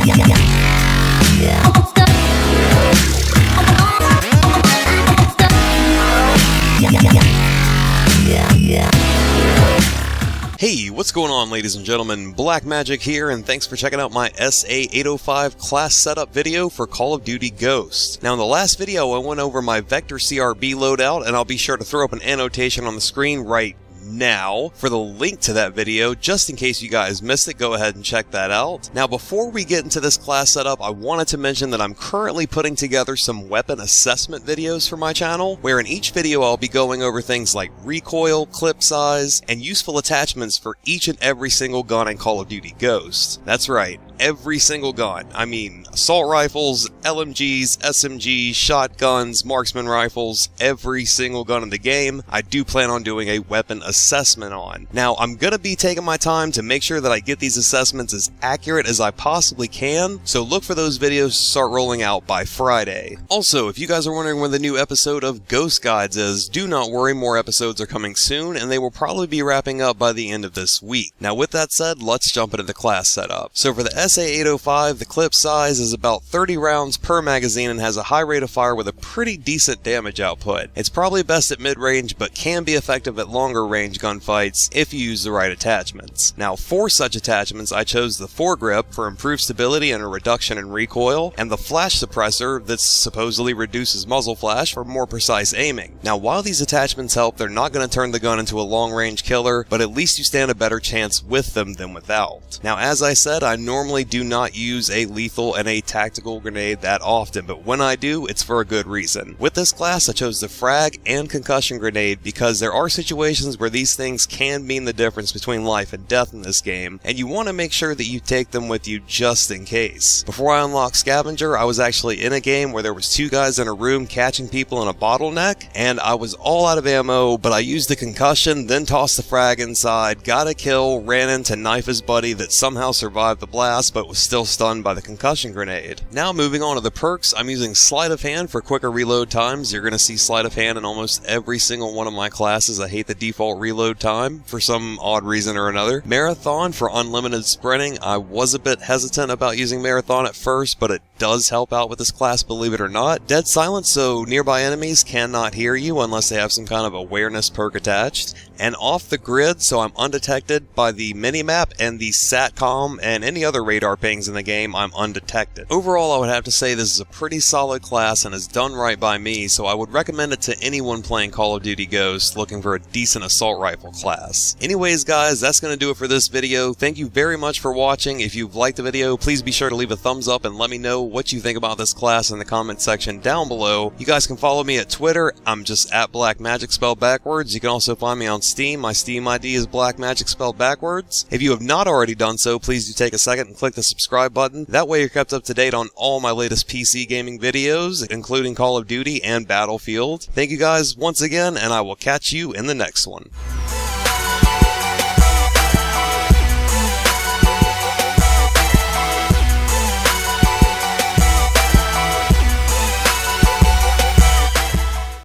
Hey, what's going on, ladies and gentlemen? Black Magic here, and thanks for checking out my SA805 class setup video for Call of Duty Ghosts. Now, in the last video, I went over my Vector CRB loadout, and I'll be sure to throw up an annotation on the screen right now for the link to that video, just in case you guys missed it. Go ahead and check that out. Now, before we get into this class setup, I wanted to mention that I'm currently putting together some weapon assessment videos for my channel, where in each video I'll be going over things like recoil, clip size, and useful attachments for each and every single gun in Call of Duty Ghosts. That's right, every single gun. I mean, assault rifles, LMGs, SMGs, shotguns, marksman rifles, every single gun in the game, I do plan on doing a weapon assessment on. Now, I'm gonna be taking my time to make sure that I get these assessments as accurate as I possibly can, so look for those videos to start rolling out by Friday. Also, if you guys are wondering when the new episode of Ghost Guides is, do not worry, more episodes are coming soon, and they will probably be wrapping up by the end of this week. Now, with that said, let's jump into the class setup. So for the SA805, the clip size is about 30 rounds per magazine and has a high rate of fire with a pretty decent damage output. It's probably best at mid-range, but can be effective at longer range gunfights if you use the right attachments. Now, for such attachments, I chose the foregrip for improved stability and a reduction in recoil, and the flash suppressor that supposedly reduces muzzle flash for more precise aiming. Now, while these attachments help, they're not going to turn the gun into a long-range killer, but at least you stand a better chance with them than without. Now, as I said, I normally do not use a lethal and a tactical grenade that often, but when I do, it's for a good reason. With this class, I chose the frag and concussion grenade because there are situations where these things can mean the difference between life and death in this game, and you want to make sure that you take them with you just in case. Before I unlocked Scavenger, I was actually in a game where there was two guys in a room catching people in a bottleneck, and I was all out of ammo, but I used the concussion, then tossed the frag inside, got a kill, ran in to knife his buddy that somehow survived the blast but was still stunned by the concussion grenade. Now, moving on to the perks, I'm using Sleight of Hand for quicker reload times. You're going to see Sleight of Hand in almost every single one of my classes. I hate the default reload time for some odd reason or another. Marathon for unlimited sprinting. I was a bit hesitant about using Marathon at first, but it does help out with this class, believe it or not. Dead Silence, so nearby enemies cannot hear you unless they have some kind of awareness perk attached. And Off the Grid, so I'm undetected by the minimap and the SATCOM and any other radar pings in the game. I'm undetected. Overall, I would have to say this is a pretty solid class and is done right by me, so I would recommend it to anyone playing Call of Duty Ghosts looking for a decent assault rifle class. Anyways, guys, that's going to do it for this video. Thank you very much for watching. If you've liked the video, please be sure to leave a thumbs up and let me know what you think about this class in the comment section down below. You guys can follow me at Twitter. I'm just at Black Magic spelled backwards. You can also find me on Steam. My Steam ID is Black Magic spelled backwards. If you have not already done so, please do take a second and click the subscribe button. That way you're kept up to date on all my latest PC gaming videos, including Call of Duty and Battlefield. Thank you guys once again, and I will catch you in the next one.